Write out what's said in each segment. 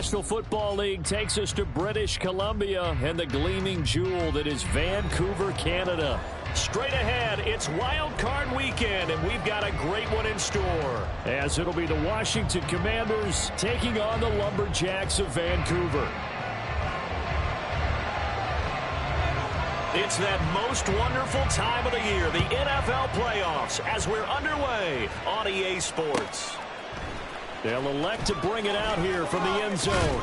National Football League takes us to British Columbia and the gleaming jewel that is Vancouver, Canada. Straight ahead, it's Wild Card Weekend, and we've got a great one in store, as it'll be the Washington Commanders taking on the Lumberjacks of Vancouver. It's that most wonderful time of the year, the NFL playoffs, as we're underway on EA Sports. They'll elect to bring it out here from the end zone.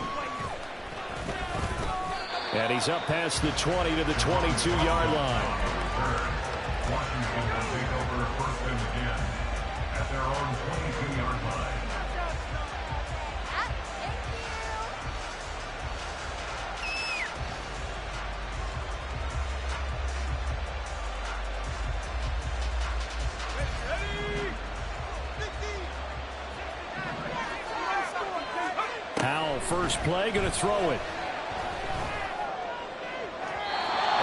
And he's up past the 20 to the 22-yard line. Washington will take over first and 10 at their own 22-yard line. Howell, first play, going to throw it.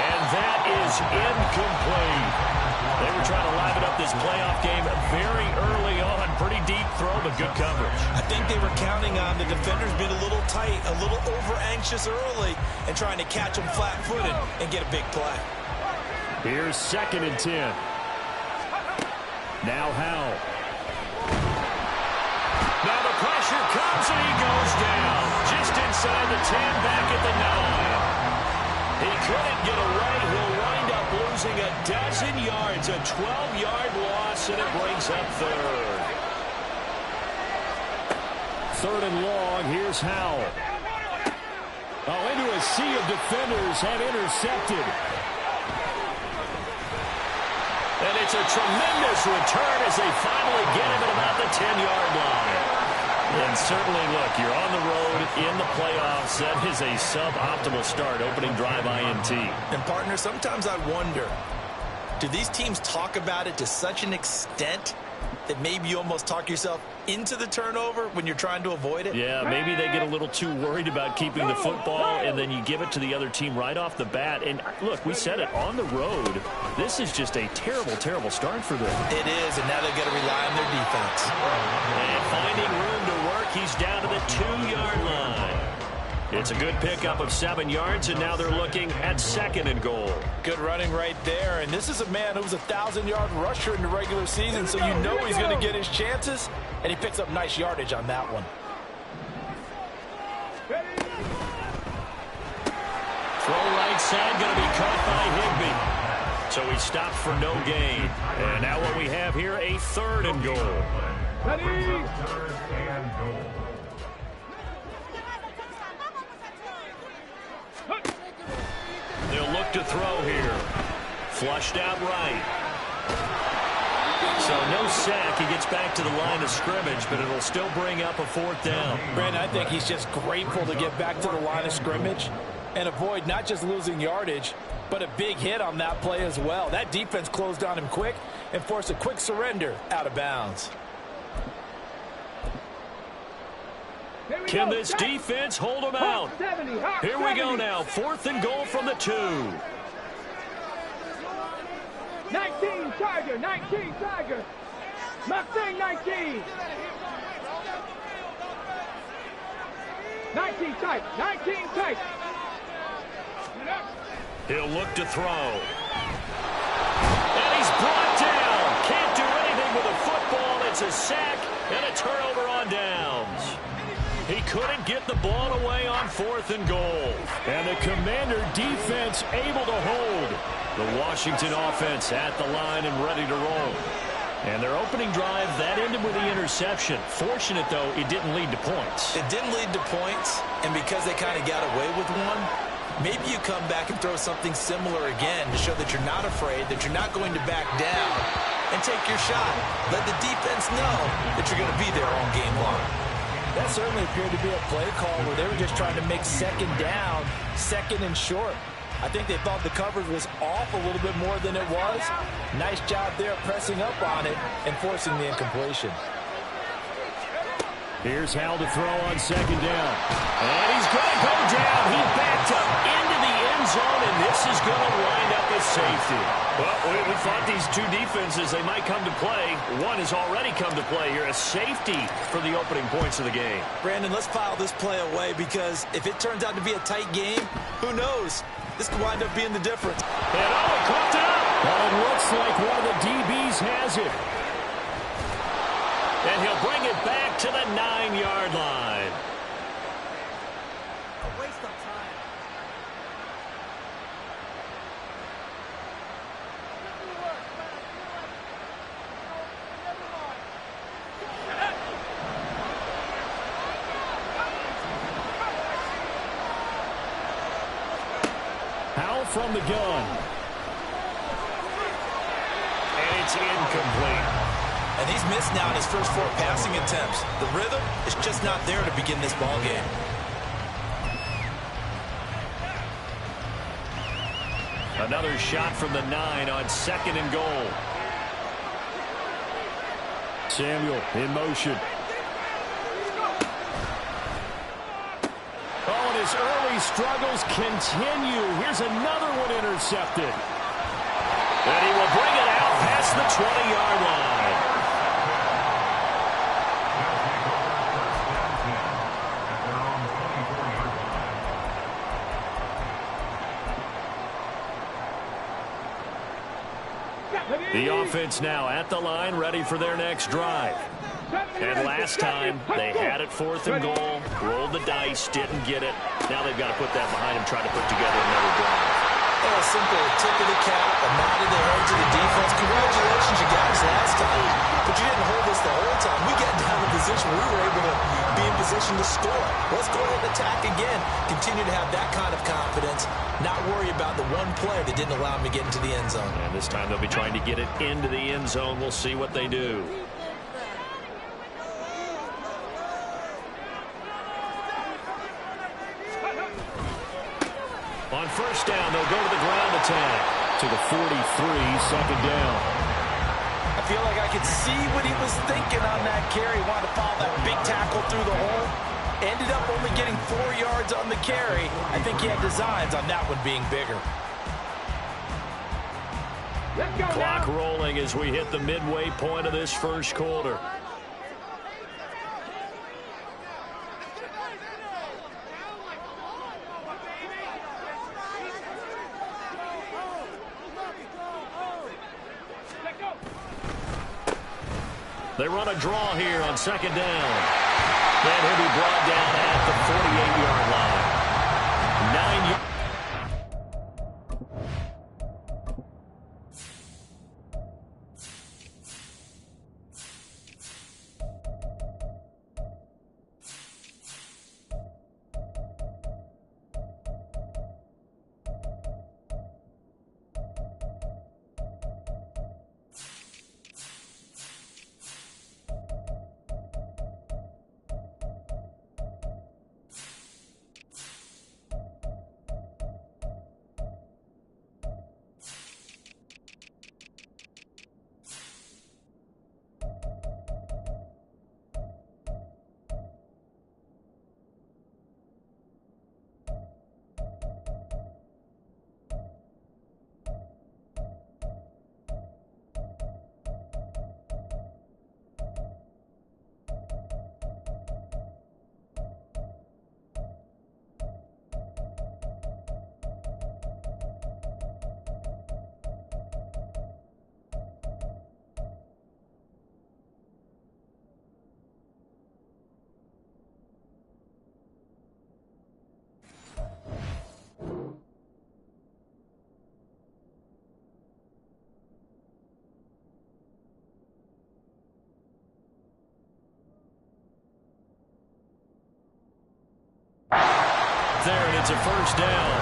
And that is incomplete. They were trying to liven up this playoff game very early on. Pretty deep throw, but good coverage. I think they were counting on the defenders being a little tight, a little over-anxious early, and trying to catch them flat-footed and get a big play. Here's 2nd and 10. Now Howell. Now the pressure comes, and he goes down. Just inside the 10, back at the 9. He couldn't get away. He'll wind up losing a dozen yards, a 12-yard loss, and it brings up 3rd. 3rd and long. Here's Howell. Oh, into a sea of defenders have intercepted. And it's a tremendous return as they finally get him at about the 10-yard line. And certainly, look, you're on the road in the playoffs. That is a suboptimal start, opening drive INT. And, partner, sometimes I wonder, do these teams talk about it to such an extent that maybe you almost talk yourself into the turnover when you're trying to avoid it? Yeah, maybe they get a little too worried about keeping the football, and then you give it to the other team right off the bat. And, look, we said it, on the road, this is just a terrible, terrible start for them. It is, and now they've got to rely on their defense. And finding room to work, he's down to the 2-yard line. It's a good pickup of 7 yards, and now they're looking at 2nd and goal. Good running right there, and this is a man who was a 1,000-yard rusher in the regular season, so you know he's going to get his chances, and he picks up nice yardage on that one. Throw right side, going to be caught by Higbee. So he stopped for no gain. And now what we have here, a 3rd and goal. Ready? 3rd and goal. They'll look to throw here. Flushed out right. So no sack. He gets back to the line of scrimmage, but it'll still bring up a 4th down. Brandon, I think he's just grateful to get back to the line of scrimmage and avoid not just losing yardage, but a big hit on that play as well. That defense closed on him quick and forced a quick surrender out of bounds. Can this defense hold him out? Here we go now. 4th and goal from the 2. 19 Tiger, 19 Tiger. Mustang 19. 19 tight, 19 tight. He'll look to throw. And he's brought down. Can't do anything with a football. It's a sack and a turnover on downs. He couldn't get the ball away on 4th and goal. And the Commander defense able to hold. The Washington offense at the line and ready to roll. And their opening drive, that ended with the interception. Fortunate, though, it didn't lead to points. It didn't lead to points, and because they kind of got away with one, maybe you come back and throw something similar again to show that you're not afraid, that you're not going to back down, and take your shot. Let the defense know that you're going to be there all game long. That certainly appeared to be a play call where they were just trying to make 2nd down, 2nd and short. I think they thought the coverage was off a little bit more than it was. Nice job there pressing up on it and forcing the incompletion. Here's Howell to throw on 2nd down. And he's going to go down. He backed up into the end zone, and this is going to wind up a safety. Well, we thought these two defenses, they might come to play. One has already come to play here. A safety for the opening points of the game. Brandon, let's file this play away because if it turns out to be a tight game, who knows? This could wind up being the difference. And he caught it up. Well, it looks like one of the DBs has it. And he'll bring it back to the 9-yard line. A waste of time. Howell from the gun. And it's incomplete. And he's missed now in his first 4 passing attempts. The rhythm is just not there to begin this ball game. Another shot from the 9 on 2nd and goal. Samuel in motion. Oh, and his early struggles continue. Here's another one intercepted. And he will bring it out past the 20-yard line. The offense now at the line, ready for their next drive. And last time, they had it 4th and goal, rolled the dice, didn't get it. Now they've got to put that behind them, try to put together another drive. Oh, simple, a tip of the cap, a nod of the head to the defense. Congratulations, you got us last time. But you didn't hold us the whole time. We got down in position where we were able to be in position to score. Let's go ahead and attack again. Continue to have that kind of confidence. Not worry about the one play that didn't allow them to get into the end zone. And this time they'll be trying to get it into the end zone. We'll see what they do. On 1st down, they'll go to the ground attack. To the 43, 2nd down. I feel like I could see what he was thinking on that carry. Wanted to follow that big tackle through the hole. Ended up only getting 4 yards on the carry. I think he had designs on that one being bigger. Clock rolling as we hit the midway point of this first quarter. They run a draw here on 2nd down. And he'll be brought down at the 48-yard line. 9 yards. There, and it's a 1st down.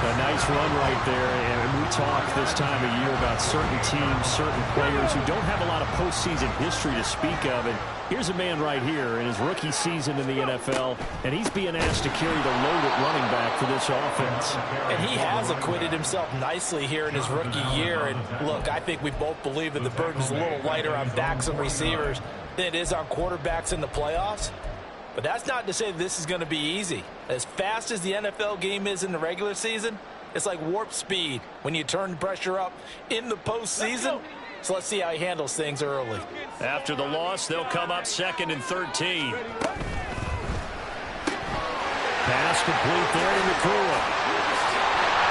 A nice run right there, and we talk this time of year about certain teams, certain players who don't have a lot of postseason history to speak of, and here's a man right here in his rookie season in the NFL, and he's being asked to carry the load at running back for this offense. And he has acquitted himself nicely here in his rookie year, and look, I think we both believe that the burden's a little lighter on backs and receivers than it is on quarterbacks in the playoffs. But that's not to say that this is going to be easy. As fast as the NFL game is in the regular season, It's like warp speed when you turn the pressure up in the postseason. So let's see how he handles things early. After the loss, they'll come up 2nd and 13. Pass complete there to Newlea.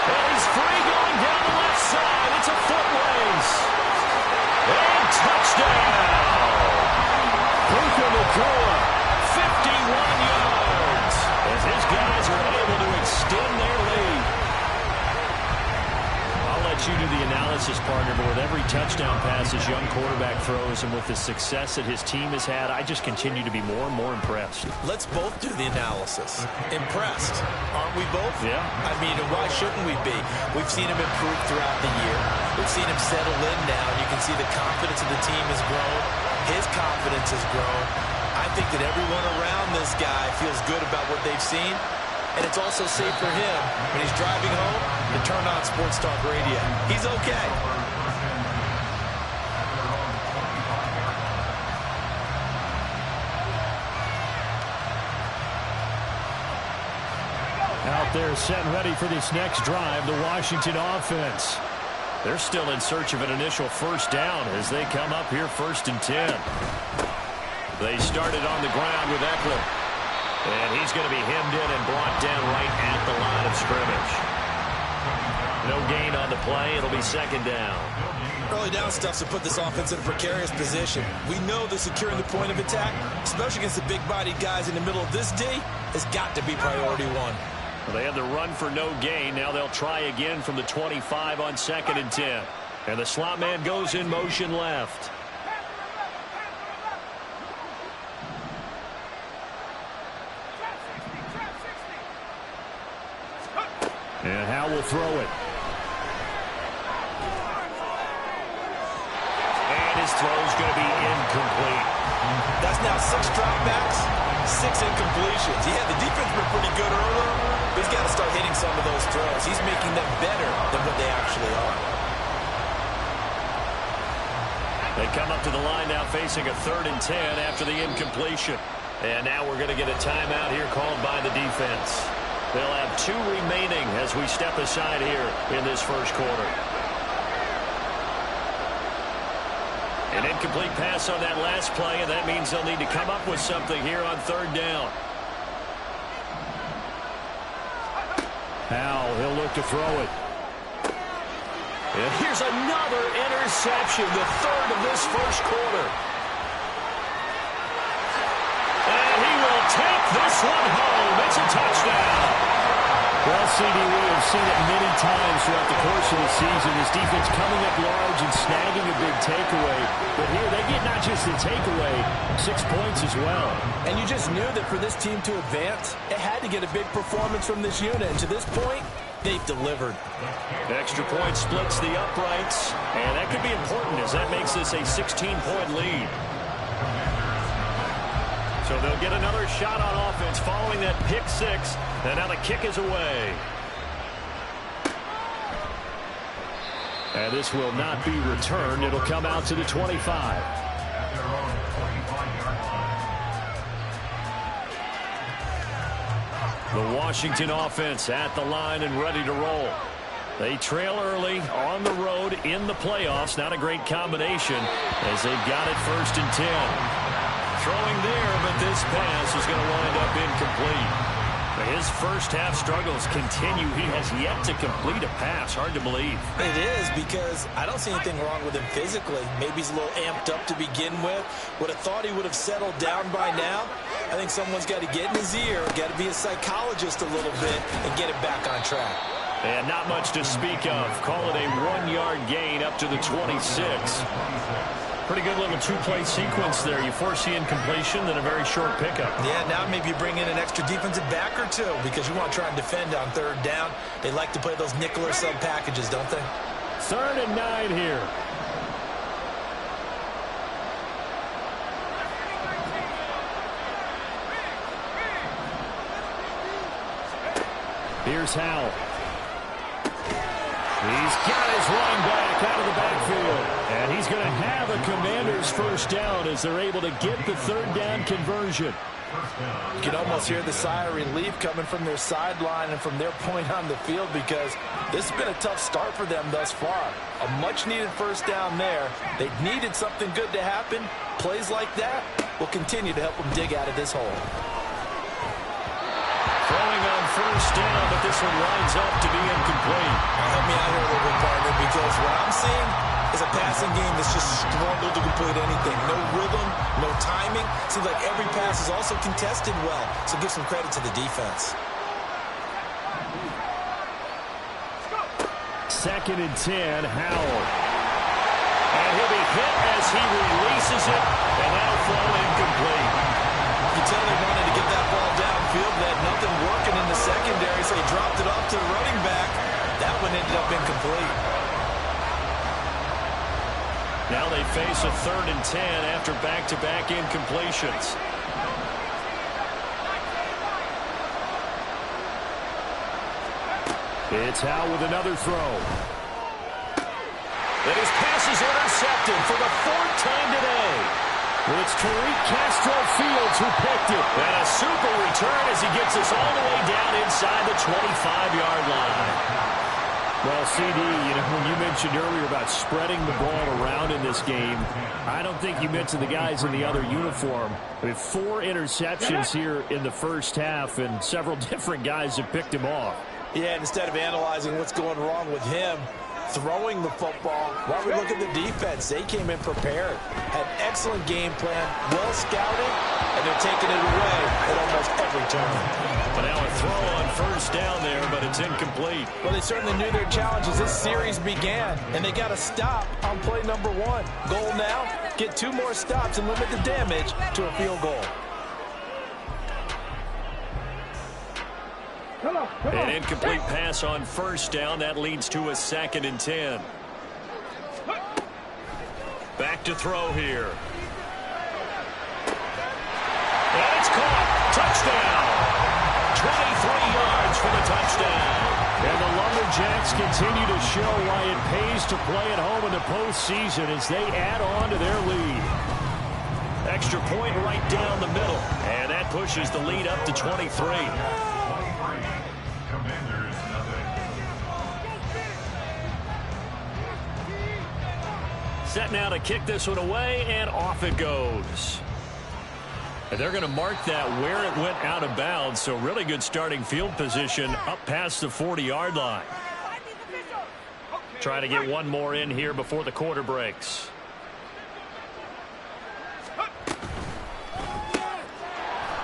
And he's free going down the left side. It's a foot race. And touchdown. Newlea, 51 yards. As his guys are able to extend their lead. I'll let you do the analysis, partner, but with every touchdown pass his young quarterback throws and with the success that his team has had, I just continue to be more and more impressed. Let's both do the analysis. Impressed, aren't we both? Yeah. I mean, why shouldn't we be? We've seen him improve throughout the year. We've seen him settle in now, and you can see the confidence of the team has grown. His confidence has grown. I think that everyone around this guy feels good about what they've seen. And it's also safe for him when he's driving home to turn on Sports Talk Radio. He's okay. Out there set and ready for this next drive, the Washington offense. They're still in search of an initial first down as they come up here 1st and 10. They started on the ground with Eckler. And he's going to be hemmed in and brought down right at the line of scrimmage. No gain on the play. It'll be 2nd down. Early down stuff to put this offense in a precarious position. We know that securing the point of attack, especially against the big-bodied guys in the middle of this D, has got to be priority one. Well, they had the run for no gain. Now they'll try again from the 25 on 2nd and 10. And the slot man goes in motion left. And Howe will throw it. And his throw is going to be incomplete. That's now 6 dropbacks, 6 incompletions. Yeah, the defense been pretty good earlier, but he's got to start hitting some of those throws. He's making them better than what they actually are. They come up to the line now facing a 3rd and 10 after the incompletion. And now we're going to get a timeout here called by the defense. They'll have 2 remaining as we step aside here in this first quarter. An incomplete pass on that last play, and that means they'll need to come up with something here on 3rd down. Howe, he'll look to throw it. And here's another interception, the 3rd of this first quarter. And he will take this one home. It's a touchdown. Well, CD, we have seen it many times throughout the course of the season. This defense coming up large and snagging a big takeaway. But here they get not just the takeaway, 6 points as well. And you just knew that for this team to advance, it had to get a big performance from this unit. And to this point, they've delivered. Extra point splits the uprights. And that could be important as that makes this a 16-point lead. So they'll get another shot on offense following that pick 6. And now the kick is away. And this will not be returned. It'll come out to the 25. The Washington offense at the line and ready to roll. They trail early on the road in the playoffs. Not a great combination as they've got it 1st and 10. Throwing there, but this pass is going to wind up incomplete. His first half struggles continue. He has yet to complete a pass. Hard to believe. It is, because I don't see anything wrong with him physically. Maybe he's a little amped up to begin with. Would have thought he would have settled down by now. I think someone's got to get in his ear, got to be a psychologist a little bit, and get it back on track. And not much to speak of. Call it a 1-yard gain up to the 26. Pretty good little 2-play sequence there. You force the incompletion, then a very short pickup. Yeah, now maybe you bring in an extra defensive back or 2 because you want to try and defend on 3rd down. They like to play those nickel or sub packages, don't they? 3rd and 9 here. Here's Howe. He's got his running back out of the backfield. And he's going to have a Commanders first down as they're able to get the third down conversion. You can almost hear the sigh of relief coming from their sideline and from their point on the field, because this has been a tough start for them thus far. A much-needed first down there. They needed something good to happen. Plays like that will continue to help them dig out of this hole. Throwing on first down, but this one lines up to be incomplete. Help me out here a little bit, partner, because what I'm seeing is a passing game that's just struggled to complete anything. No rhythm, no timing. Seems like every pass is also contested well, so give some credit to the defense. 2nd and 10, Howell. And he'll be hit as he releases it, and that'll fall incomplete. You can tell they wanted to get that ball downfield. They had nothing working in the secondary, so he dropped it off to the running back. That one ended up incomplete. Now they face a 3rd and 10 after back-to-back incompletions. It's Howell with another throw. And his pass is intercepted for the 4th time today. Well, it's Tariq Castro-Fields who picked it. And a super return as he gets us all the way down inside the 25-yard line. Well, CD, when you mentioned earlier about spreading the ball around in this game, I don't think you mentioned the guys in the other uniform. We have 4 interceptions here in the first half, and several different guys have picked him off. Yeah, and instead of analyzing what's going wrong with him, throwing the football, while we look at the defense, they came in prepared, had excellent game plan, well scouted, and they're taking it away at almost every turn. But now a throw on first down there, but it's incomplete. Well, they certainly knew their challenge as this series began, and they got to stop on play number 1. Goal now, get 2 more stops and limit the damage to a field goal. An incomplete pass on first down. That leads to a 2nd and 10. Back to throw here. And it's caught. Touchdown. 23 yards for the touchdown. And the Lumberjacks continue to show why it pays to play at home in the postseason as they add on to their lead. Extra point right down the middle. And that pushes the lead up to 23. Set now to kick this one away, and off it goes. And they're going to mark that where it went out of bounds, so really good starting field position up past the 40-yard line. Trying to get one more in here before the quarter breaks.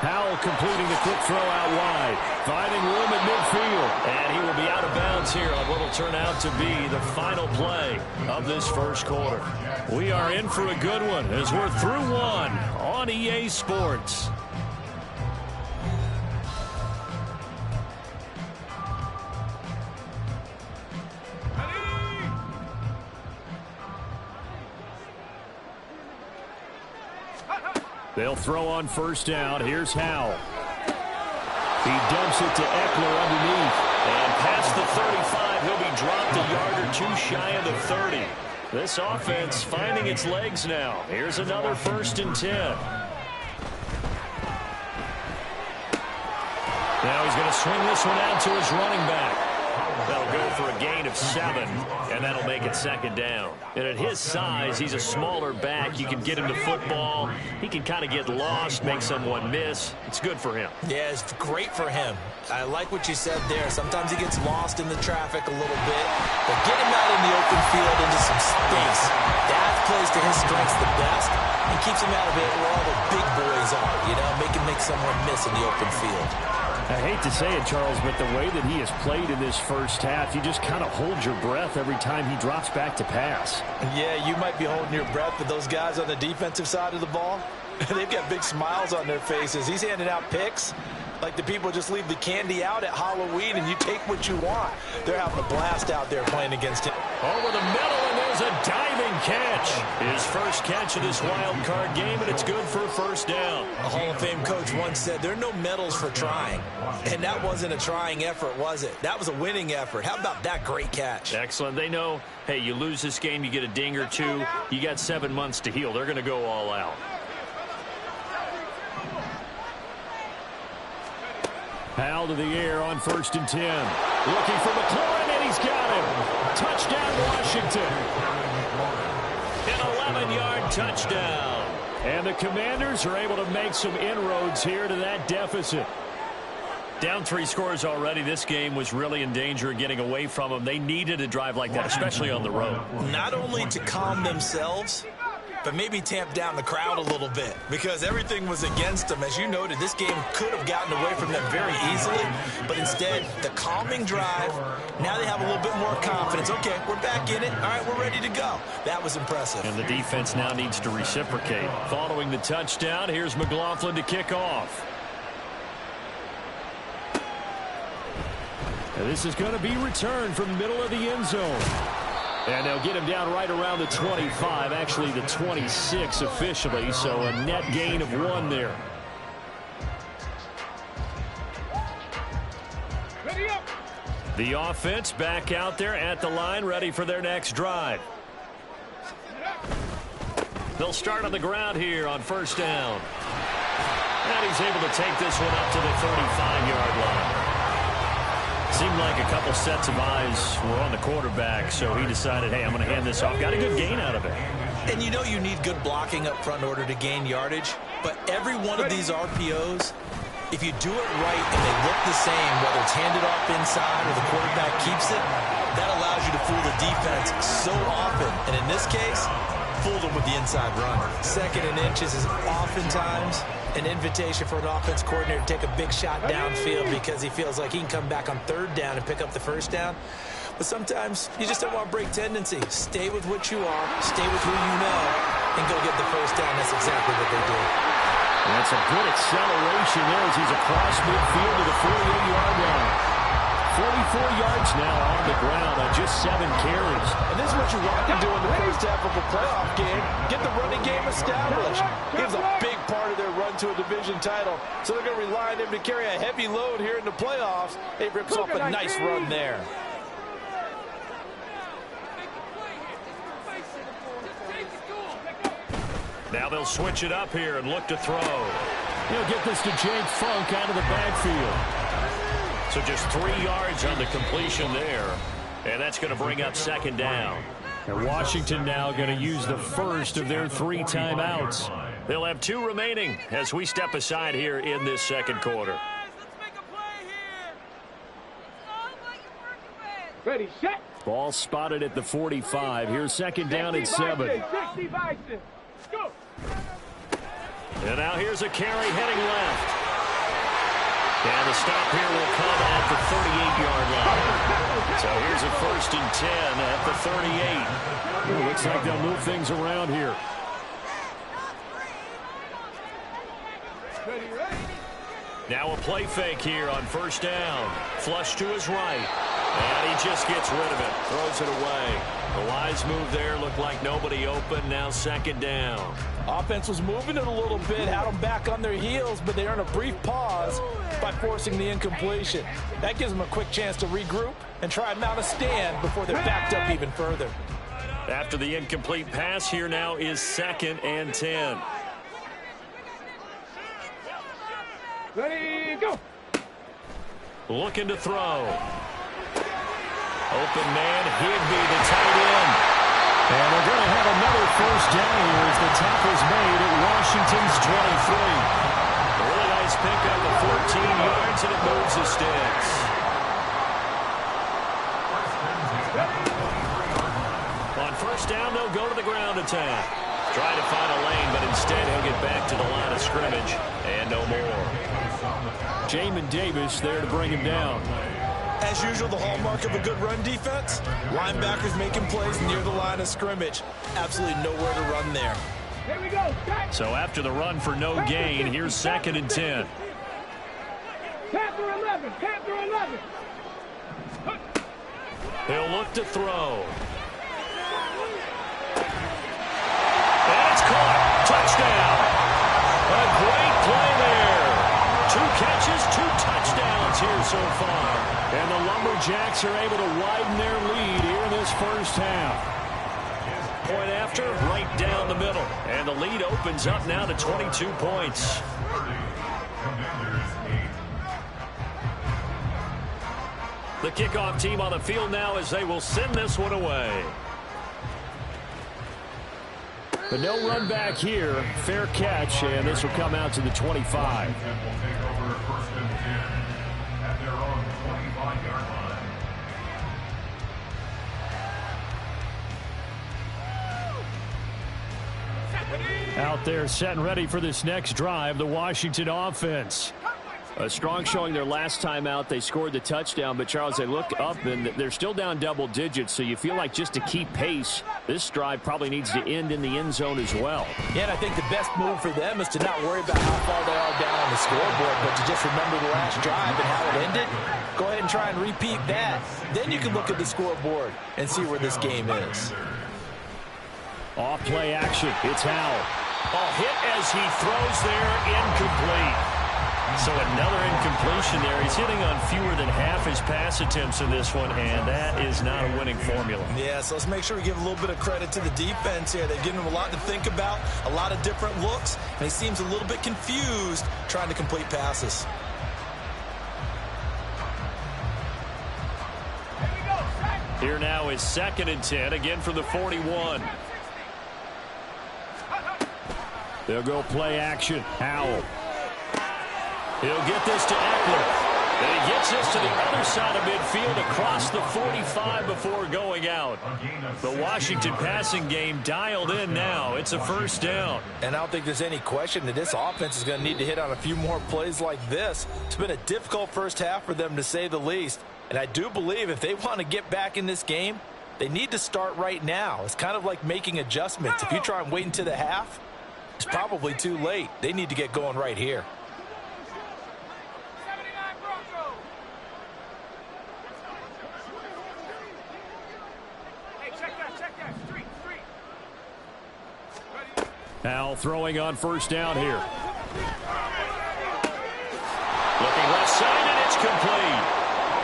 Howell completing the quick throw out wide, finding room at midfield, and he will be out of bounds here on what will turn out to be the final play of this first quarter. We are in for a good one as we're through one on EA Sports. They'll throw on first down. Here's Howell. He dumps it to Eckler underneath. And past the 35, he'll be dropped a yard or 2 shy of the 30. This offense finding its legs now. Here's another 1st and 10. Now he's going to swing this one out to his running back. That'll go for a gain of 7, and that'll make it 2nd down. And at his size, he's a smaller back. You can get him to football. He can kind of get lost, make someone miss. It's good for him. Yeah, it's great for him. I like what you said there. Sometimes he gets lost in the traffic a little bit, but get him out in the open field into some space. That plays to his strengths the best and keeps him out of it where all the big boys are, make someone miss in the open field. I hate to say it, Charles, but the way that he has played in this first half, you just kind of hold your breath every time he drops back to pass. Yeah, you might be holding your breath, but those guys on the defensive side of the ball, they've got big smiles on their faces. He's handing out picks. Like the people just leave the candy out at Halloween and you take what you want. They're having a blast out there playing against him. Over the middle, and there's a diving catch. His first catch of this wild card game, and it's good for a first down. A Hall of Fame coach once said there are no medals for trying. And that wasn't a trying effort, was it? That was a winning effort. How about that great catch? Excellent. They know, hey, you lose this game, you get a ding or two. You got 7 months to heal. They're going to go all out. Powell to the air on 1st and 10. Looking for McLaurin, and he's got him. Touchdown, Washington. An 11-yard touchdown. And the Commanders are able to make some inroads here to that deficit. Down 3 scores already. This game was really in danger of getting away from them. They needed a drive like that, especially on the road. Not only to calm themselves, but maybe tamp down the crowd a little bit because everything was against them. As you noted, this game could have gotten away from them very easily, but instead, the calming drive, now they have a little bit more confidence. Okay, we're back in it. All right, we're ready to go. That was impressive. And the defense now needs to reciprocate. Following the touchdown, here's McLaughlin to kick off. And this is going to be returned from the middle of the end zone. And they'll get him down right around the 25, actually the 26 officially, so a net gain of 1 there. Ready up. The offense back out there at the line, ready for their next drive. They'll start on the ground here on 1st down. And he's able to take this one up to the 35-yard line. Seemed like a couple sets of eyes were on the quarterback, so he decided, hey, I'm going to hand this off. Got a good gain out of it. And you know you need good blocking up front in order to gain yardage, but every one of these RPOs, if you do it right and they look the same, whether it's handed off inside or the quarterback keeps it, that allows you to fool the defense so often. And in this case, fool them with the inside run. 2nd and inches is oftentimes an invitation for an offense coordinator to take a big shot downfield because he feels like he can come back on 3rd down and pick up the 1st down. But sometimes you just don't want to break tendency. Stay with what you are, stay with who you know, and go get the 1st down. That's exactly what they do. And that's a good acceleration there as he's across midfield to the 48-yard line. 44 yards now on the ground on just 7 carries. And this is what you want to do in the first half of a playoff game. Get the running game established. He was a big part of their run to a division title. So they're going to rely on him to carry a heavy load here in the playoffs. He rips off a nice run there. Now they'll switch it up here and look to throw. He'll get this to Jake Funk out of the backfield. So just 3 yards on the completion there. And that's going to bring up 2nd down. And Washington now going to use the first of their 3 timeouts. They'll have 2 remaining as we step aside here in this 2nd quarter. Ready, set. Ball spotted at the 45. Here's 2nd down and 7. Go. And now here's a carry heading left. And the stop here will come at the 38-yard line. So here's a 1st and 10 at the 38. It looks like they'll move things around here. Now a play fake here on 1st down. Flush to his right. And he just gets rid of it. Throws it away. The wise move there. Looked like nobody open. Now 2nd down. Offense was moving it a little bit, had them back on their heels, but they earned a brief pause by forcing the incompletion. That gives them a quick chance to regroup and try and mount a stand before they're backed up even further. After the incomplete pass, here now is 2nd and 10. Ready, go. Looking to throw. Open man, Higbee, the tight end. And they're going to have another 1st down here as the tackle's made at Washington's 23. A really nice pickup of 14 yards, and it moves the sticks. On 1st down, they'll go to the ground attack. Try to find a lane, but instead he'll get back to the line of scrimmage, and no more. Jamin Davis there to bring him down. As usual, the hallmark of a good run defense, linebackers making plays near the line of scrimmage. Absolutely nowhere to run there. Here we go. So after the run for no gain, here's 2nd and 10. 11. Panther 11. He'll look to throw. And it's caught. Touchdown. A great play there. 2 catches, 2 touchdowns here so far. And the Lumberjacks are able to widen their lead here in this first half. Point after, right down the middle. And the lead opens up now to 22 points. The kickoff team on the field now as they will send this one away. But no run back here. Fair catch, and this will come out to the 25. Out there set and ready for this next drive, the Washington offense. A strong showing their last time out. They scored the touchdown, but Charles, they look up and they're still down double digits, so you feel like just to keep pace, this drive probably needs to end in the end zone as well. Yeah, and I think the best move for them is to not worry about how far they are down on the scoreboard, but to just remember the last drive and how it ended. Go ahead and try and repeat that. Then you can look at the scoreboard and see where this game is. Off play action. It's Howell. Hit as he throws there, incomplete. So another incompletion there. He's hitting on fewer than half his pass attempts in this one, and that is not a winning formula. Yeah, so let's make sure we give a little bit of credit to the defense here. They've given him a lot to think about, a lot of different looks, and he seems a little bit confused trying to complete passes. Here now is 2nd and 10, again from the 41. They'll go play action. Howell. He'll get this to Eckler. And he gets this to the other side of midfield across the 45 before going out. The Washington passing game dialed in now. It's a first down. And I don't think there's any question that this offense is going to need to hit on a few more plays like this. It's been a difficult first half for them, to say the least. And I do believe if they want to get back in this game, they need to start right now. It's kind of like making adjustments. If you try and wait until the half, it's probably too late. They need to get going right here. Howell throwing on first down here. Looking left side, and it's complete.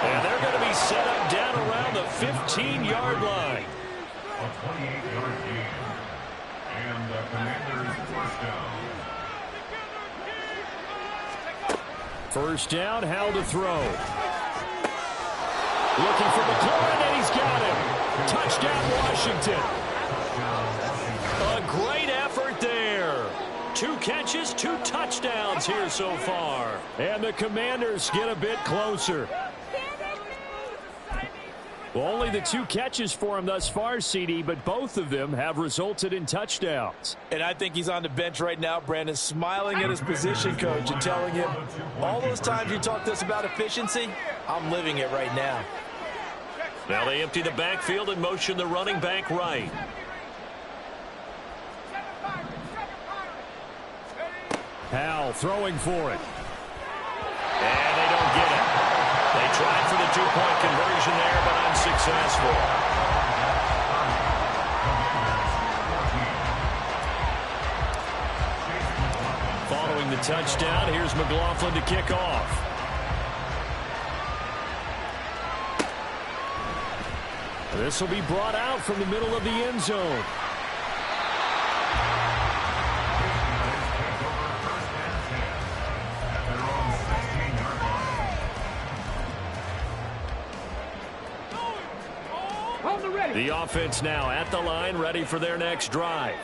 And they're going to be set up down around the 15-yard line. A 28-yard gain. And the Commanders first down. First down, Howell to throw. Looking for McLaurin, and he's got him. Touchdown, Washington. A great effort there. 2 catches, 2 touchdowns here so far. And the Commanders get a bit closer. Well, only the 2 catches for him thus far, CD, but both of them have resulted in touchdowns. And I think he's on the bench right now, Brandon, smiling at his position coach and telling him, all those times you talk to us about efficiency, I'm living it right now. Now they empty the backfield and motion the running back right. Howell throwing for it. And they don't get it. They tried for the 2-point conversion there, but unsuccessful. Following the touchdown, here's McLaughlin to kick off. This will be brought out from the middle of the end zone. The offense now at the line, ready for their next drive.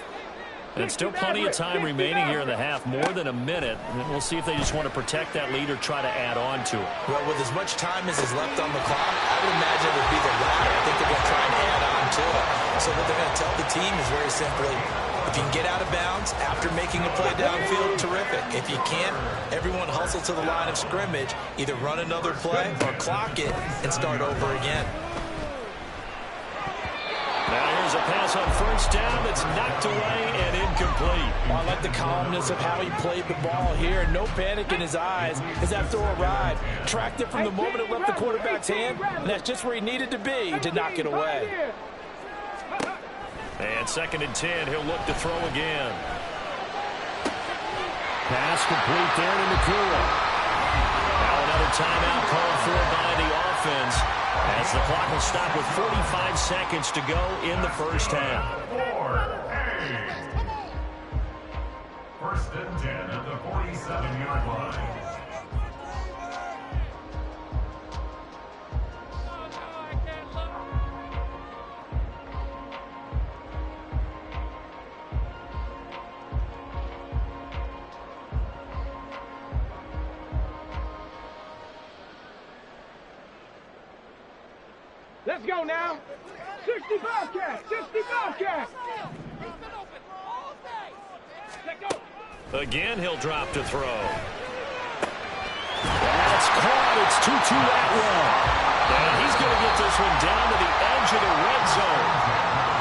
And still plenty of time remaining here in the half, more than a minute. And we'll see if they just want to protect that lead or try to add on to it. Well, with as much time as is left on the clock, I would imagine it would be the latter. I think they're going to try and add on to it. So what they're going to tell the team is very simply, if you can get out of bounds after making a play downfield, terrific. If you can't, everyone hustle to the line of scrimmage, either run another play or clock it and start over again. Now here's a pass on first down that's knocked away and incomplete. Well, I like the calmness of how he played the ball here. No panic in his eyes as that throw arrived. Tracked it from the moment it left the quarterback's hand, and that's just where he needed to be to knock it away. And 2nd and 10, he'll look to throw again. Pass complete there to Newlea. Now another timeout called for by the offense, as the clock will stop with 45 seconds to go in the first half. 1st and 10 at the 47-yard line. Let's go now. 65 cat. 65 cat. Let go. Again, he'll drop to throw. That's caught. It's 2-2 that one. And he's going to get this one down to the edge of the red zone.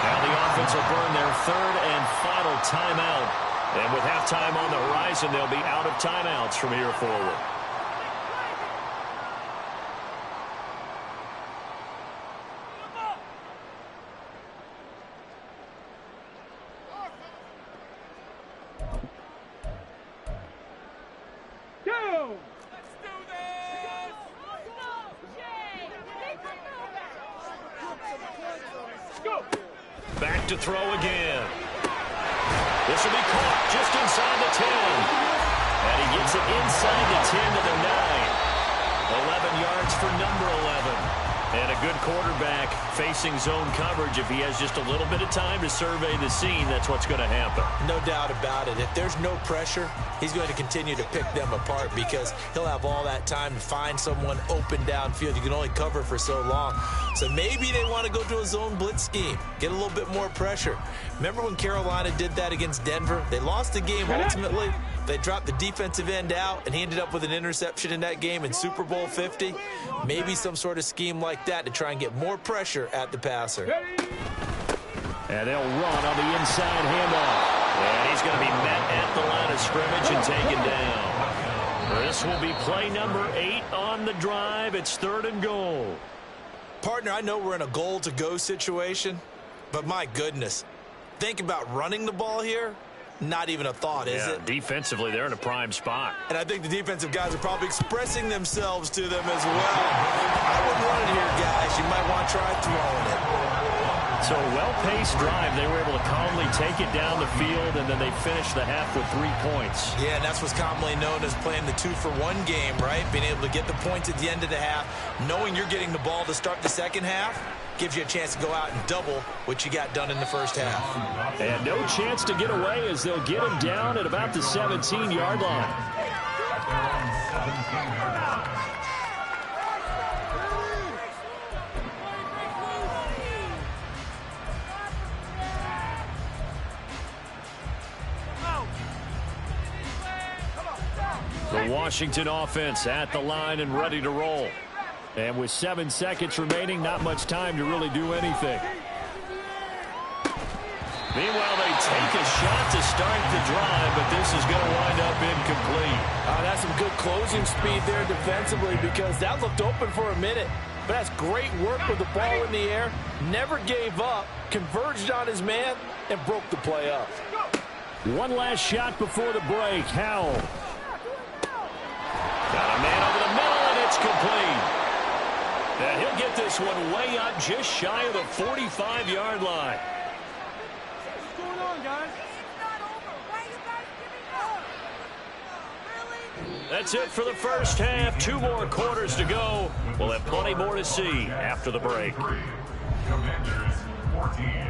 Now the offense will burn their 3rd and final timeout. And with halftime on the horizon, they'll be out of timeouts from here forward. Back to throw again. This will be caught just inside the 10. And he gets it inside the 10 to the 9. 11 yards for number 11. And a good quarterback facing zone coverage. If he has just a little bit of time to survey the scene, that's what's going to happen. No doubt about it. If there's no pressure, he's going to continue to pick them apart because he'll have all that time to find someone open downfield. You can only cover for so long. So maybe they want to go to a zone blitz scheme, get a little bit more pressure. Remember when Carolina did that against Denver? They lost the game ultimately. They dropped the defensive end out, and he ended up with an interception in that game in Super Bowl 50. Maybe some sort of scheme like that to try and get more pressure at the passer. And they'll run on the inside handoff. And he's going to be met at the line of scrimmage and taken down. This will be play number 8 on the drive. It's 3rd and goal. Partner, I know we're in a goal-to-go situation, but my goodness, think about running the ball here. Not even a thought, is it? Defensively, they're in a prime spot. And I think the defensive guys are probably expressing themselves to them as well. I wouldn't run it here, guys. You might want to try throwing it. So a well-paced drive. They were able to calmly take it down the field, and then they finished the half with 3 points. Yeah, and that's what's commonly known as playing the 2-for-1 game, right? Being able to get the points at the end of the half, knowing you're getting the ball to start the second half, gives you a chance to go out and double what you got done in the first half. And no chance to get away as they'll get him down at about the 17-yard line. The Washington offense at the line and ready to roll. And with 7 seconds remaining, not much time to really do anything. Meanwhile, they take a shot to start the drive, but this is going to wind up incomplete. That's some good closing speed there defensively because that looked open for a minute. But that's great work with the ball in the air. Never gave up, converged on his man, and broke the play up. One last shot before the break. Howell. Got a man over the middle, and it's complete. And he'll get this one way up just shy of the 45-yard line. What's going on, guys? That's it for the first half. 2 more quarters to go. We'll have plenty more to see after the break. Commanders 14.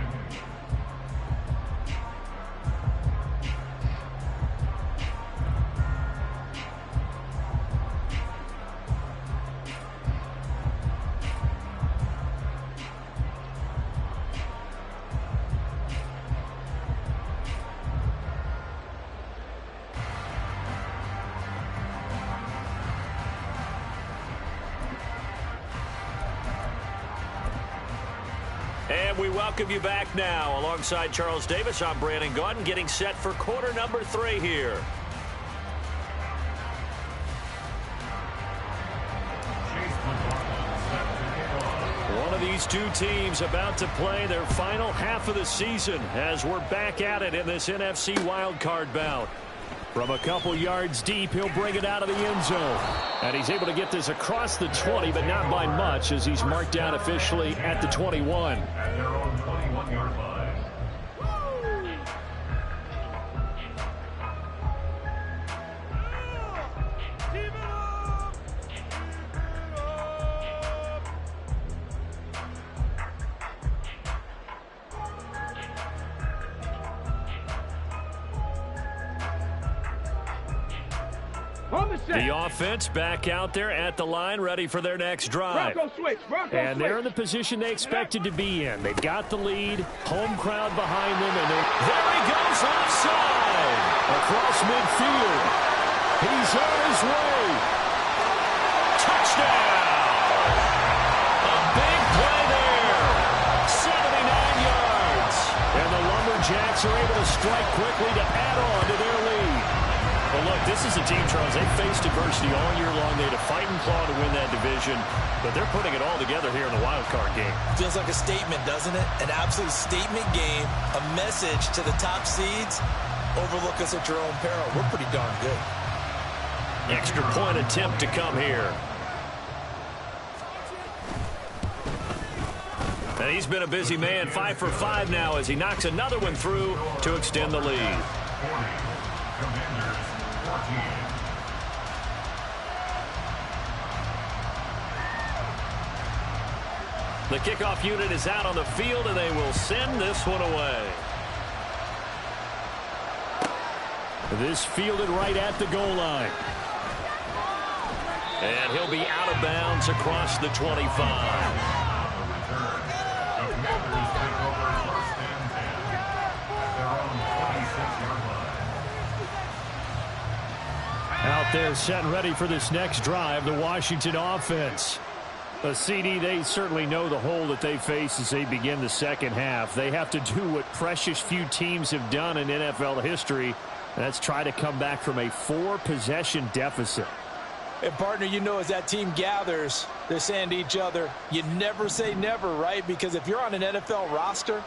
And we welcome you back now. Alongside Charles Davis, I'm Brandon Gaudin, getting set for quarter number 3 here. One of these two teams about to play their final half of the season as we're back at it in this NFC wildcard bout. From a couple yards deep, he'll bring it out of the end zone. And he's able to get this across the 20, but not by much, as he's marked down officially at the 21. At their own 21-yard line. The offense back out there at the line, ready for their next drive. And they're in the position they expected to be in. They've got the lead, home crowd behind them, and there he goes offside across midfield. He's on his way. Touchdown! A big play there. 79 yards. And the Lumberjacks are able to strike quickly to add on to their lead. Well, look, this is a team, Charles, they've faced adversity all year long. They had to fight and claw to win that division, but they're putting it all together here in the wild card game. Feels like a statement, doesn't it? An absolute statement game, a message to the top seeds. Overlook us at your own peril. We're pretty darn good. Extra point attempt to come here. And he's been a busy man, 5 for 5 now as he knocks another one through to extend the lead. The kickoff unit is out on the field, and they will send this one away. This fielded right at the goal line. And he'll be out of bounds across the 25. Out there set and ready for this next drive, the Washington offense. A CD, they certainly know the hole that they face as they begin the second half. They have to do what precious few teams have done in NFL history, and that's try to come back from a 4-possession deficit. And, partner, you know, as that team gathers, they're saying to each other, you never say never, right? Because if you're on an NFL roster,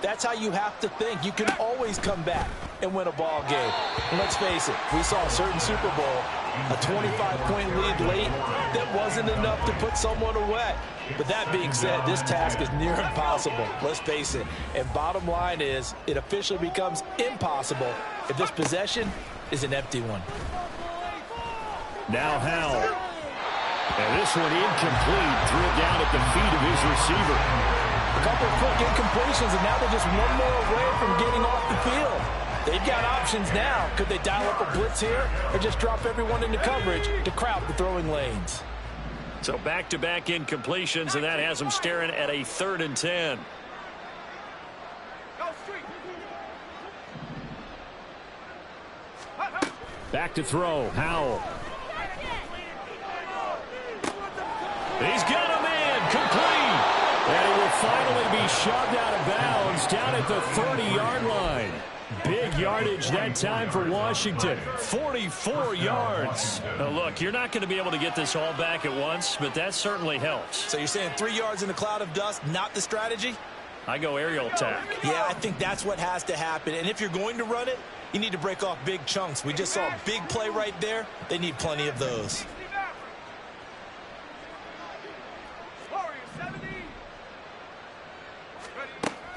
that's how you have to think. You can always come back and win a ball game. And let's face it, we saw a certain Super Bowl, a 25-point lead late, that wasn't enough to put someone away. But that being said, this task is near impossible. Let's face it. And bottom line is, it officially becomes impossible if this possession is an empty one. Now Howell. And this one incomplete. Threw it down at the feet of his receiver. A couple of quick incompletions, and now they're just one more away from getting off the field. They've got options now. Could they dial up a blitz here or just drop everyone into coverage to crowd the throwing lanes? So back-to-back incompletions, and that has them staring at a 3rd and 10. Back to throw. Howell. He's got him in. Complete. And he will finally be shoved out of bounds down at the 30-yard line. Big yardage that time for Washington. 44 yards. Now look, you're not going to be able to get this all back at once, but that certainly helps. So you're saying 3 yards in a cloud of dust, not the strategy? I go aerial attack. Yeah, I think that's what has to happen. And if you're going to run it, you need to break off big chunks. We just saw a big play right there. They need plenty of those.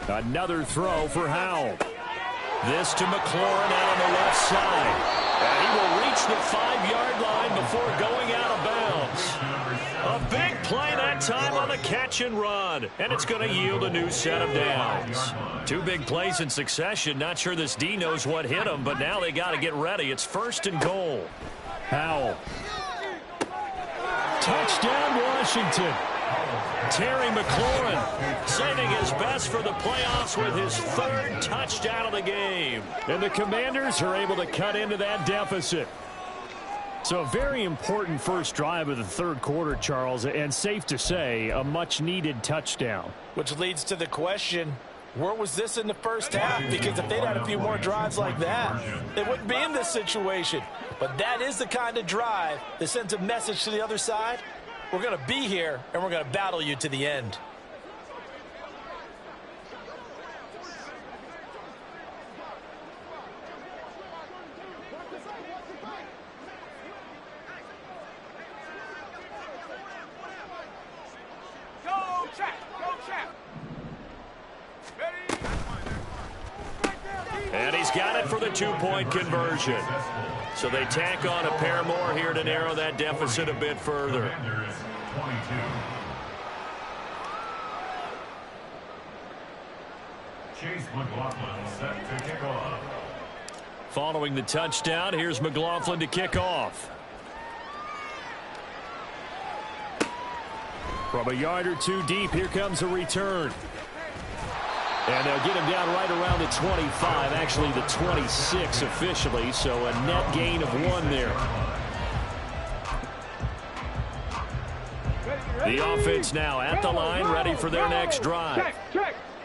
Another throw for Howell. This to McLaurin out on the left side. And he will reach the 5-yard line before going out of bounds. A big play that time on the catch and run. And it's going to yield a new set of downs. 2 big plays in succession. Not sure this D knows what hit him, but now they got to get ready. It's 1st and goal. Howell. Touchdown, Washington. Terry McLaurin saving his best for the playoffs with his 3rd touchdown of the game. And the Commanders are able to cut into that deficit. So a very important first drive of the third quarter, Charles, and safe to say, a much-needed touchdown. Which leads to the question, where was this in the first half? Because if they'd had a few more drives like that, they wouldn't be in this situation. But that is the kind of drive that sends a message to the other side. We're going to be here, and we're going to battle you to the end. And he's got it for the two-point conversion. So they tack on a pair more here to narrow that deficit a bit further. Chase McLaughlin set to kick off. Following the touchdown, here's McLaughlin to kick off. From a yard or two deep, here comes a return. And they'll get him down right around the 25, actually the 26 officially, so a net gain of 1 there. The offense now at the line, ready for their next drive.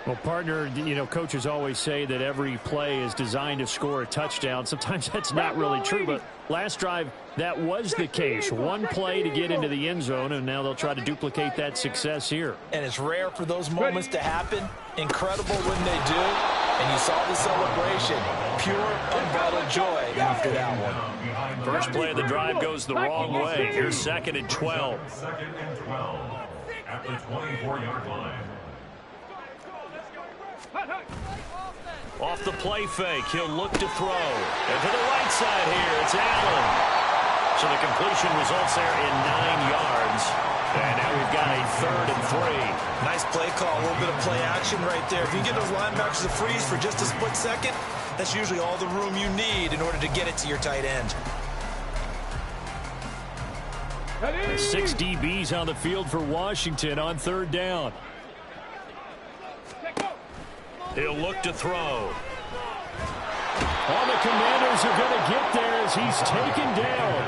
Well, partner, you know, coaches always say that every play is designed to score a touchdown. Sometimes that's not really true, but last drive, that was the case. One play to get into the end zone, and now they'll try to duplicate that success here. And it's rare for those moments to happen. Incredible when they do. And you saw the celebration. Pure, unbridled joy after that one. First play of the drive goes the wrong way. Here's 2nd and 12. 2nd and 12 at the 24-yard line. Off the play fake, he'll look to throw. And to the right side here, it's Allen. So the completion results there in 9 yards. And now we've got a 3rd and 3. Nice play call, a little bit of play action right there. If you get those linebackers to freeze for just a split second, that's usually all the room you need in order to get it to your tight end. 6 DBs on the field for Washington on 3rd down. He'll look to throw. All the Commanders are going to get there as he's taken down.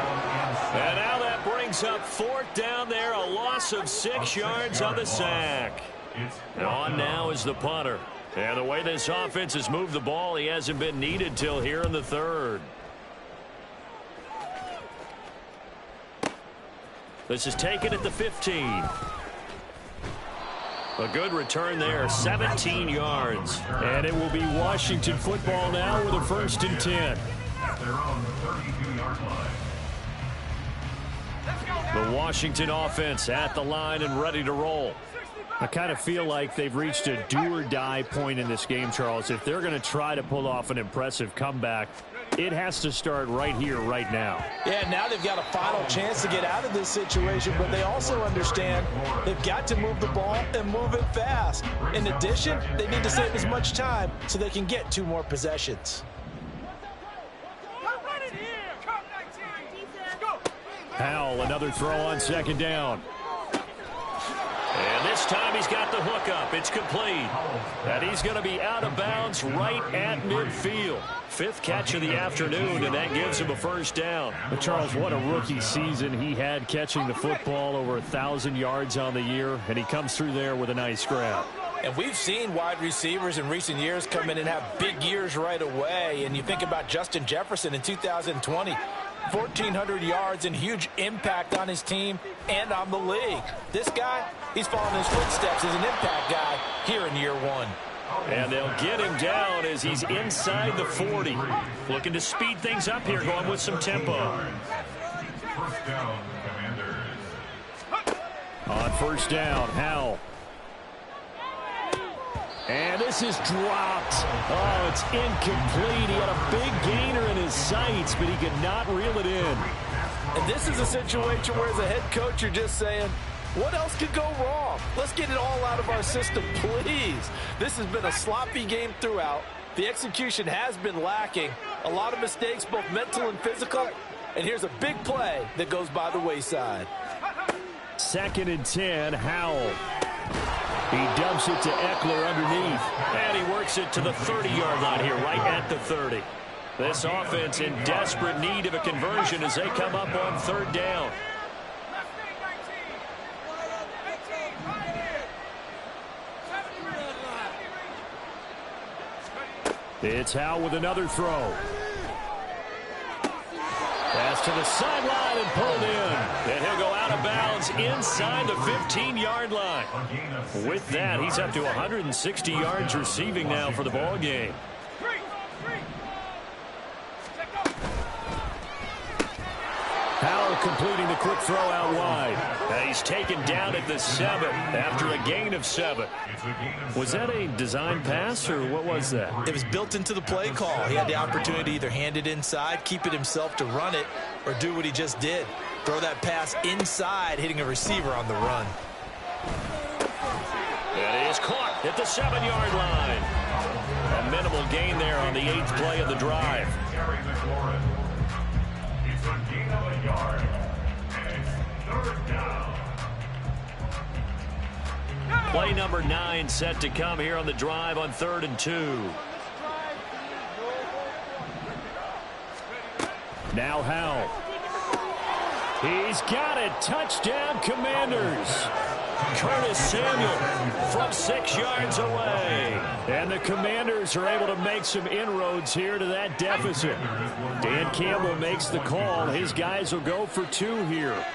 And now that brings up 4th down there, a loss of 6 yards on the sack. And on now is the punter. And the way this offense has moved the ball, he hasn't been needed till here in the 3rd. This is taken at the 15. A good return there, 17 yards. And it will be Washington football now with a 1st and 10. At their own 32-yard line. The Washington offense at the line and ready to roll. I kind of feel like they've reached a do-or-die point in this game, Charles. If they're going to try to pull off an impressive comeback, it has to start right here, right now. Yeah, now they've got a final chance to get out of this situation, but they also understand they've got to move the ball and move it fast. In addition, they need to save as much time so they can get 2 more possessions. Howell, another throw on 2nd down. And this time he's got the hook up. It's complete. And he's going to be out of bounds right at midfield. 5th catch of the afternoon, and that gives him a 1st down. But Charles, what a rookie season he had catching the football, over 1,000 yards on the year, and he comes through there with a nice grab. And we've seen wide receivers in recent years come in and have big years right away. And you think about Justin Jefferson in 2020. 1,400 yards and huge impact on his team and on the league. This guy, he's following his footsteps as an impact guy here in year 1. And they'll get him down as he's inside the 40. Looking to speed things up here, going with some tempo. 1st down, Commanders. On 1st down, Howell. And this is dropped. Oh, it's incomplete. He had a big gainer in his sights, but he could not reel it in. And this is a situation where as a head coach, you're just saying, what else could go wrong? Let's get it all out of our system, please. This has been a sloppy game throughout. The execution has been lacking. A lot of mistakes, both mental and physical. And here's a big play that goes by the wayside. 2nd and 10, Howell. He dumps it to Eckler underneath. And he works it to the 30-yard line here, right at the 30. This offense in desperate need of a conversion as they come up on third down. It's Howe with another throw. Pass to the sideline and pulled in. And he'll go out of bounds inside the 15-yard line. With that, he's up to 160 yards receiving now for the ball game. Howell completing the quick throw out wide. And he's taken down at the 7 after a gain of 7. Was that a design pass, or what was that? It was built into the play call. He had the opportunity to either hand it inside, keep it himself to run it, or do what he just did. Throw that pass inside, hitting a receiver on the run. It is caught at the 7-yard line. A minimal gain there on the 8th play of the drive. It's a gain of a yard, and it's third down. Play number 9 set to come here on the drive on 3rd and 2. Now Howell. He's got it. Touchdown, Commanders. Curtis Samuel from 6 yards away. And the Commanders are able to make some inroads here to that deficit. Dan Campbell makes the call. His guys will go for 2 here.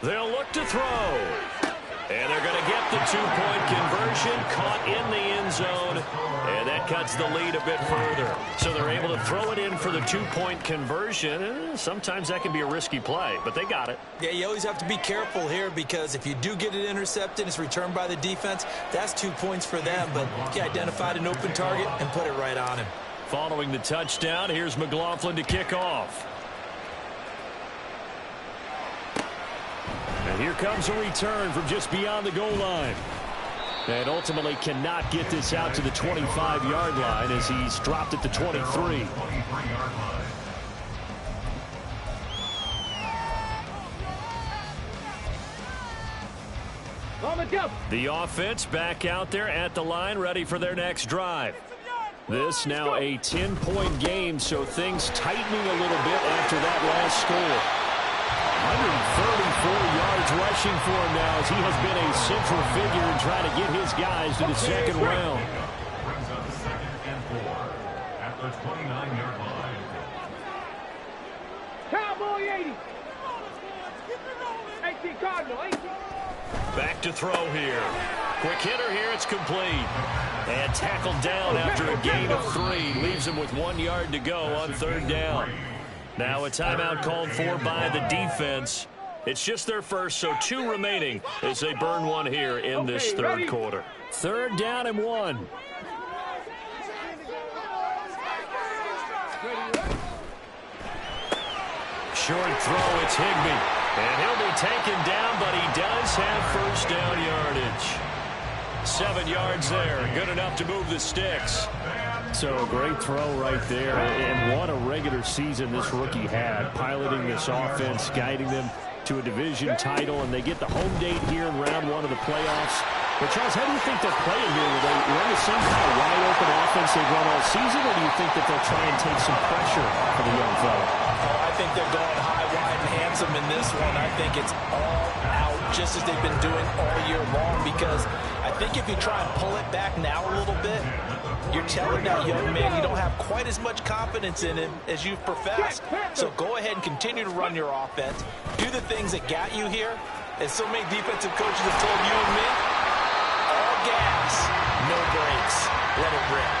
They'll look to throw. And they're going to get the 2-point conversion, caught in the end zone, and that cuts the lead a bit further. So they're able to throw it in for the 2-point conversion. Sometimes that can be a risky play, but they got it. Yeah, you always have to be careful here because if you do get it intercepted, it's returned by the defense, that's 2 points for them, but he identified an open target and put it right on him. Following the touchdown, here's McLaughlin to kick off. And here comes a return from just beyond the goal line. And ultimately cannot get this out to the 25-yard line as he's dropped at the 23. The offense back out there at the line, ready for their next drive. This now a 10-point game, so things tightening a little bit after that last score. 134 yards rushing for him now as he has been a central figure in trying to get his guys to the second round. Brings up 2nd and 4 at the 29-yard line. Cowboy 80. 18 Cardinal, 18. Back to throw here. Quick hitter here, it's complete. And tackled down after a gain of 3. Leaves him with 1 yard to go on 3rd down. Now a timeout called for by the defense. It's just their first, so 2 remaining as they burn 1 here in this 3rd quarter. 3rd down and 1. Short throw, it's Higbee. And he'll be taken down, but he does have 1st down yardage. 7 yards there, good enough to move the sticks. So a great throw right there, and what a regular season this rookie had, piloting this offense, guiding them to a division title, and they get the home date here in round 1 of the playoffs. But Charles, how do you think they're playing here? Will they run the same kind of wide-open offense they've run all season, or do you think that they'll try and take some pressure for the young fella? Oh, I think they're going high, wide, and handsome in this one. I think it's all out, just as they've been doing all year long, because I think if you try and pull it back now a little bit, you're telling that young man you don't have quite as much confidence in him as you've professed. So go ahead and continue to run your offense. Do the things that got you here. As so many defensive coaches have told you and me, all gas, no brakes. Let it rip.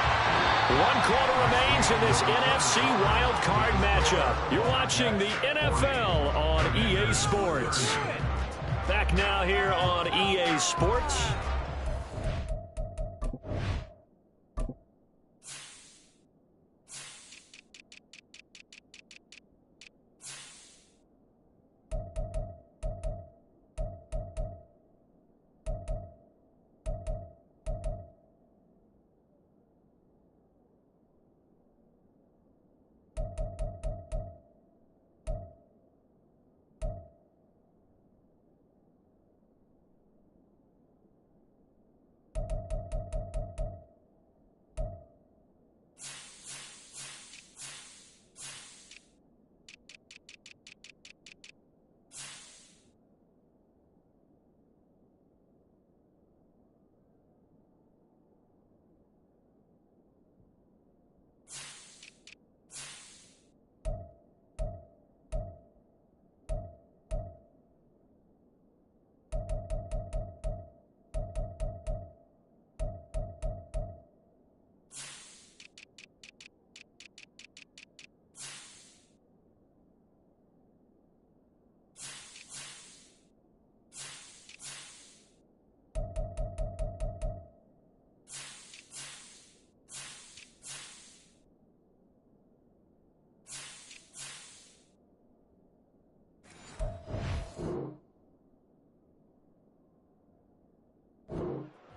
1 quarter remains in this NFC Wild Card matchup. You're watching the NFL on EA Sports. Back now here on EA Sports.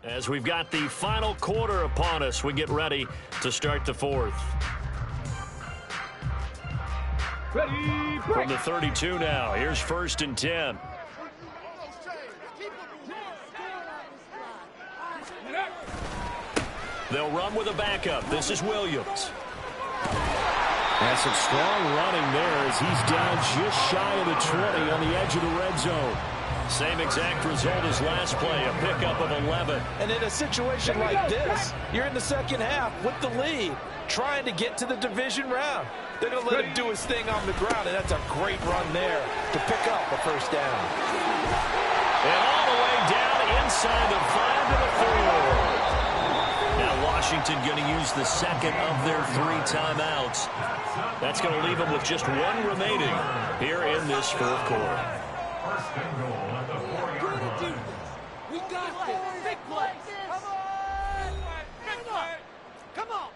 As we've got the final quarter upon us, we get ready to start the fourth. Ready, From the 32 now, here's 1st and 10. They'll run with a backup. This is Williams. And some strong running there as he's down just shy of the 20 on the edge of the red zone. Same exact result as last play, a pickup of 11. And in a situation like this, you're in the second half with the lead, trying to get to the division round. They're going to let him do his thing on the ground, and that's a great run there to pick up a first down. And all the way down inside the 5 to the 4. Now Washington going to use the second of their 3 timeouts. That's going to leave them with just 1 remaining here in this fourth quarter. First and goal at the 4-yard line. We got this. Big play. Come on. Big play. Come on.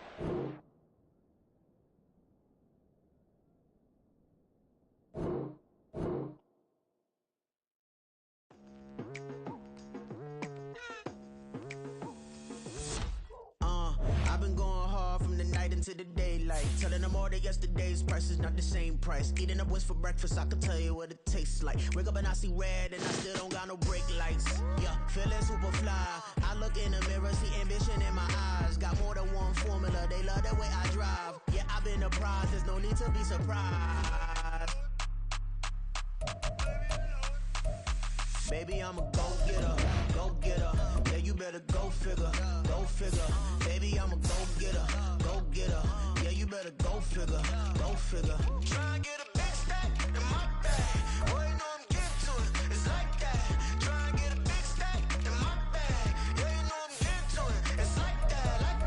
I've been going hard from the night into the daylight, telling them all that yesterday's price is not the same price. Eating up wings for breakfast, I can tell you what it tastes like. Wake up and I see red and I still don't got no brake lights. Yeah, feeling super fly. I look in the mirror, see ambition in my eyes. Got more than one formula, they love the way I drive. Yeah, I've been a prize, there's no need to be surprised. Baby, I'm a go-getter, go-getter. Yeah, you better go figure, go figure. Baby, I'm a go-getter, go-getter. Yeah, you better go figure, go figure. Try and get a big stack in my bag. Boy, you know I'm getting to it, it's like that. Try and get a big stack in my bag. Yeah, you know I'm getting to it, it's like that, like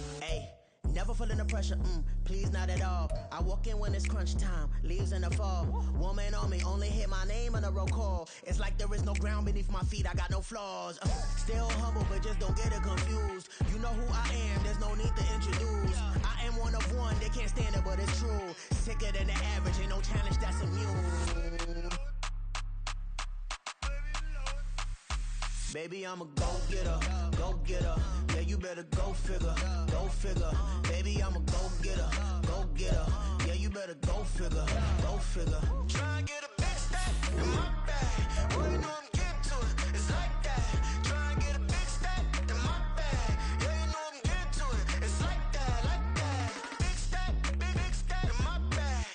that. Hey, never feeling the pressure, please not at all. I walk in when it's crunch time, leaves in the fall. Woman on me, only hit my name on a roll call. It's like there is no ground beneath my feet, I got no flaws. Still humble, but just don't get it confused. You know who I am, there's no need to introduce. I am one of one, they can't stand it, but it's true. Sicker than the average, ain't no challenge that's immune. Baby, I'm a go-getter, go-getter. Yeah, you better go figure, go figure. Baby, I'm a go-getter, go-getter. Yeah, you better go figure, go figure. Try and get a big stack in my bag. Boy, you know I'm getting to it, it's like that. Try and get a big stack in my bag. Yeah, you know I'm getting to it, it's like that, like that. Big stack, big stack in my bag.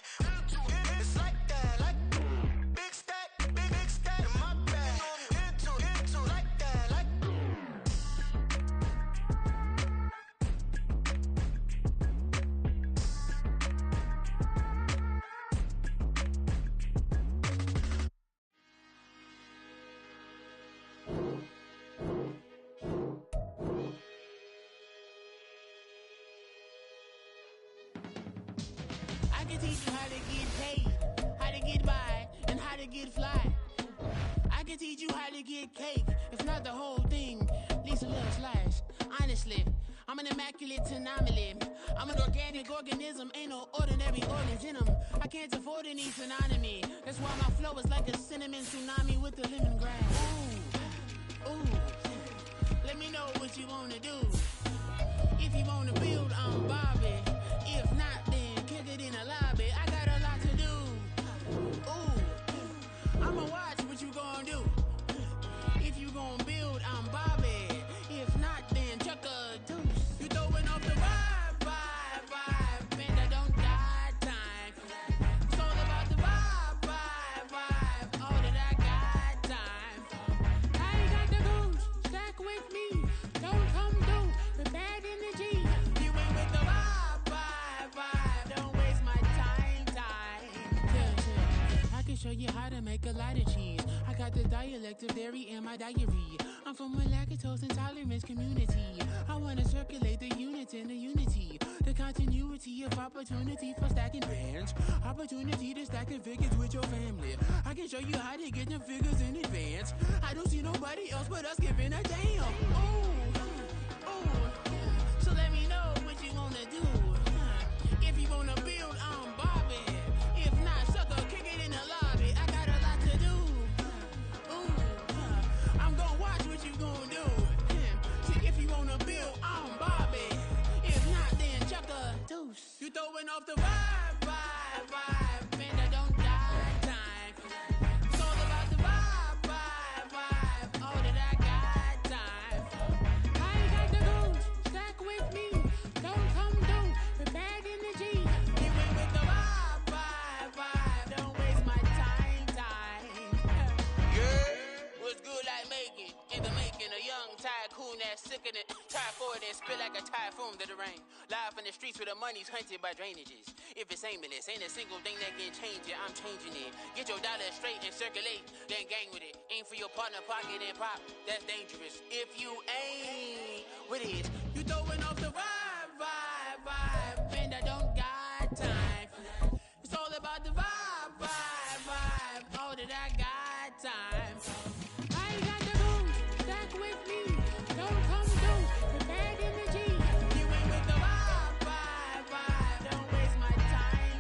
It's like that, like big stack in my bag. You know I'm getting to it, like that, like. I can teach you how to get paid, how to get by, and how to get fly. I can teach you how to get cake, if not the whole thing, at least a little slice. Honestly, I'm an immaculate anomaly. I'm an organic organism, ain't no ordinary organs in them. I can't afford any synonymy. That's why my flow is like a cinnamon tsunami with the lemongrass. Ooh, ooh. Let me know what you wanna do. If you wanna build, I'm Bobby. If not, then kick it in the lobby. I got a lot to do. Ooh, I'ma watch what you gon' do. If you gon' build, I'm Bobby. If not, then chuck a deuce. You throwing off the vibe, and I don't die time. It's all about the vibe, all that I got time. I ain't got the goose, stack with me. Don't come through with bad energy. You ain't with the vibe, don't waste my time. Yeah. I can show you how to make a lot of cheese. I got the dialect of dairy in my diary. I'm from a lactose intolerance community. I wanna circulate the units in the unity. The continuity of opportunity for stacking bands. Opportunity to stack the figures with your family. I can show you how to get them figures in advance. I don't see nobody else but us giving a damn. Ooh. So let me know what you wanna do. If you wanna build, I'm Bobby. If not, sucker, kick it in the lobby. I got a lot to do. sickening. Try for it and spill like a typhoon to the rain. Live in the streets where the money's hunted by drainages. If it's aimless, ain't a single thing that can change it. I'm changing it. Get your dollar straight and circulate, then gang with it. Aim for your partner, pocket and pop. That's dangerous. If you ain't with it, you throwing off the vibe, and I don't got time for that. It's all about the vibe. All that I got time. I ain't got the moves, stack with me. Don't come through with bad energy. You ain't with the vibe. Don't waste my time.